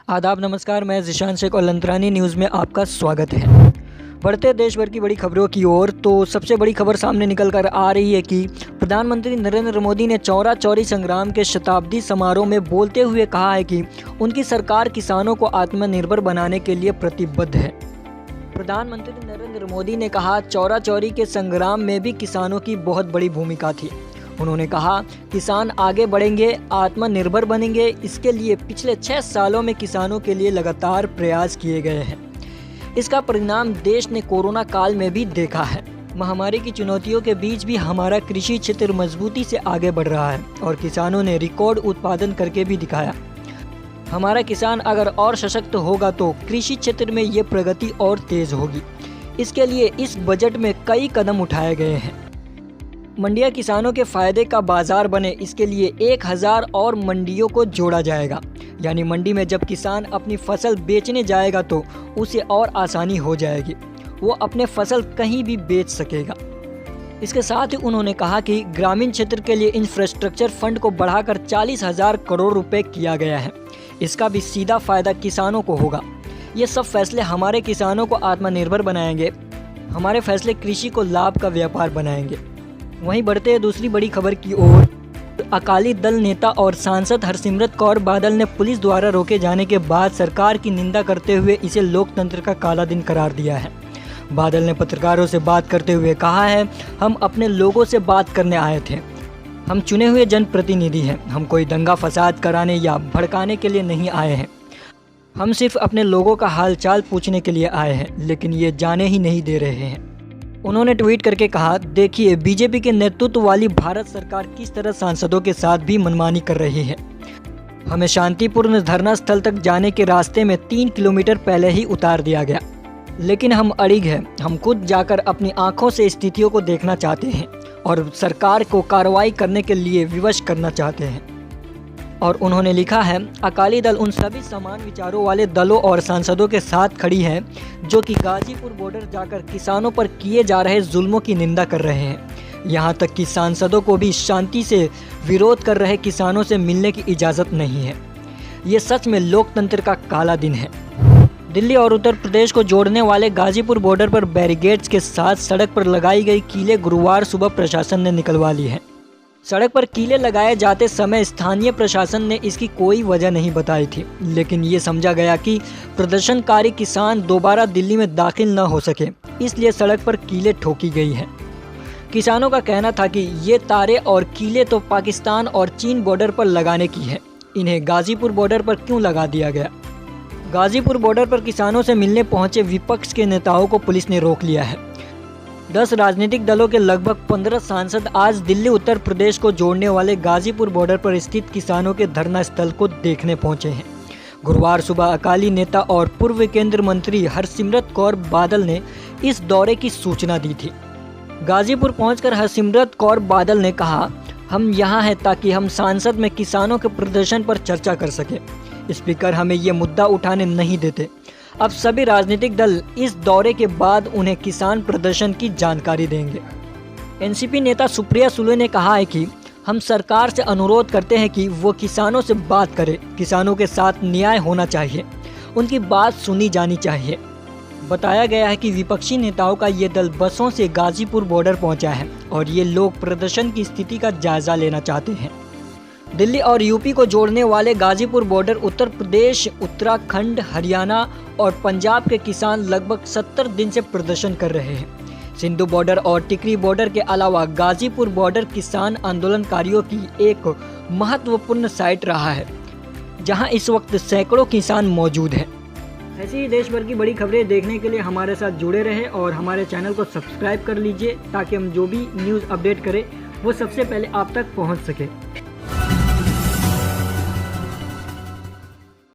आदाब नमस्कार, मैं ज़िशान शेख और लंतरानी न्यूज़ में आपका स्वागत है। बढ़ते देश भर की बड़ी खबरों की ओर तो सबसे बड़ी खबर सामने निकल कर आ रही है कि प्रधानमंत्री नरेंद्र मोदी ने चौरा चौरी संग्राम के शताब्दी समारोह में बोलते हुए कहा है कि उनकी सरकार किसानों को आत्मनिर्भर बनाने के लिए प्रतिबद्ध है। प्रधानमंत्री नरेंद्र मोदी ने कहा, चौरा चौरी के संग्राम में भी किसानों की बहुत बड़ी भूमिका थी। उन्होंने कहा, किसान आगे बढ़ेंगे, आत्मनिर्भर बनेंगे। इसके लिए पिछले 6 सालों में किसानों के लिए लगातार प्रयास किए गए हैं। इसका परिणाम देश ने कोरोना काल में भी देखा है। महामारी की चुनौतियों के बीच भी हमारा कृषि क्षेत्र मजबूती से आगे बढ़ रहा है और किसानों ने रिकॉर्ड उत्पादन करके भी दिखाया। हमारा किसान अगर और सशक्त होगा तो कृषि क्षेत्र में ये प्रगति और तेज होगी। इसके लिए इस बजट में कई कदम उठाए गए हैं। मंडियां किसानों के फायदे का बाजार बने, इसके लिए 1000 और मंडियों को जोड़ा जाएगा। यानी मंडी में जब किसान अपनी फसल बेचने जाएगा तो उसे और आसानी हो जाएगी, वो अपने फसल कहीं भी बेच सकेगा। इसके साथ ही उन्होंने कहा कि ग्रामीण क्षेत्र के लिए इंफ्रास्ट्रक्चर फंड को बढ़ाकर 40,000 करोड़ रुपए किया गया है। इसका भी सीधा फायदा किसानों को होगा। ये सब फैसले हमारे किसानों को आत्मनिर्भर बनाएंगे। हमारे फैसले कृषि को लाभ का व्यापार बनाएंगे। वहीं बढ़ते हैं दूसरी बड़ी खबर की ओर। अकाली दल नेता और सांसद हरसिमरत कौर बादल ने पुलिस द्वारा रोके जाने के बाद सरकार की निंदा करते हुए इसे लोकतंत्र का काला दिन करार दिया है। बादल ने पत्रकारों से बात करते हुए कहा है, हम अपने लोगों से बात करने आए थे। हम चुने हुए जनप्रतिनिधि हैं। हम कोई दंगा फसाद कराने या भड़काने के लिए नहीं आए हैं। हम सिर्फ अपने लोगों का हालचाल पूछने के लिए आए हैं, लेकिन ये जाने ही नहीं दे रहे हैं। उन्होंने ट्वीट करके कहा, देखिए बीजेपी के नेतृत्व वाली भारत सरकार किस तरह सांसदों के साथ भी मनमानी कर रही है। हमें शांतिपूर्ण धरना स्थल तक जाने के रास्ते में 3 किलोमीटर पहले ही उतार दिया गया, लेकिन हम अड़िग हैं। हम खुद जाकर अपनी आंखों से स्थितियों को देखना चाहते हैं और सरकार को कार्रवाई करने के लिए विवश करना चाहते हैं। और उन्होंने लिखा है, अकाली दल उन सभी समान विचारों वाले दलों और सांसदों के साथ खड़ी है जो कि गाजीपुर बॉर्डर जाकर किसानों पर किए जा रहे जुल्मों की निंदा कर रहे हैं। यहाँ तक कि सांसदों को भी शांति से विरोध कर रहे किसानों से मिलने की इजाज़त नहीं है। ये सच में लोकतंत्र का काला दिन है। दिल्ली और उत्तर प्रदेश को जोड़ने वाले गाजीपुर बॉर्डर पर बैरिकेड्स के साथ सड़क पर लगाई गई कीलें गुरुवार सुबह प्रशासन ने निकलवा ली है। सड़क पर कीले लगाए जाते समय स्थानीय प्रशासन ने इसकी कोई वजह नहीं बताई थी, लेकिन ये समझा गया कि प्रदर्शनकारी किसान दोबारा दिल्ली में दाखिल न हो सके, इसलिए सड़क पर कीले ठोकी गई है। किसानों का कहना था कि ये तारे और कीले तो पाकिस्तान और चीन बॉर्डर पर लगाने की है, इन्हें गाजीपुर बॉर्डर पर क्यों लगा दिया गया। गाजीपुर बॉर्डर पर किसानों से मिलने पहुंचे विपक्ष के नेताओं को पुलिस ने रोक लिया है। 10 राजनीतिक दलों के लगभग 15 सांसद आज दिल्ली उत्तर प्रदेश को जोड़ने वाले गाजीपुर बॉर्डर पर स्थित किसानों के धरना स्थल को देखने पहुंचे हैं। गुरुवार सुबह अकाली नेता और पूर्व केंद्रीय मंत्री हरसिमरत कौर बादल ने इस दौरे की सूचना दी थी। गाजीपुर पहुंचकर हरसिमरत कौर बादल ने कहा, हम यहाँ हैं ताकि हम सांसद में किसानों के प्रदर्शन पर चर्चा कर सके। स्पीकर हमें ये मुद्दा उठाने नहीं देते। अब सभी राजनीतिक दल इस दौरे के बाद उन्हें किसान प्रदर्शन की जानकारी देंगे। एनसीपी नेता सुप्रिया सुले ने कहा है कि हम सरकार से अनुरोध करते हैं कि वो किसानों से बात करे। किसानों के साथ न्याय होना चाहिए, उनकी बात सुनी जानी चाहिए। बताया गया है कि विपक्षी नेताओं का ये दल बसों से गाजीपुर बॉर्डर पहुंचा है और ये लोग प्रदर्शन की स्थिति का जायजा लेना चाहते हैं। दिल्ली और यूपी को जोड़ने वाले गाजीपुर बॉर्डर उत्तर प्रदेश, उत्तराखंड, हरियाणा और पंजाब के किसान लगभग 70 दिन से प्रदर्शन कर रहे हैं। सिंधु बॉर्डर और टिकरी बॉर्डर के अलावा गाजीपुर बॉर्डर किसान आंदोलनकारियों की एक महत्वपूर्ण साइट रहा है, जहां इस वक्त सैकड़ों किसान मौजूद हैं। ऐसी ही देश भर की बड़ी खबरें देखने के लिए हमारे साथ जुड़े रहें और हमारे चैनल को सब्सक्राइब कर लीजिए ताकि हम जो भी न्यूज़ अपडेट करें वो सबसे पहले आप तक पहुंच सके।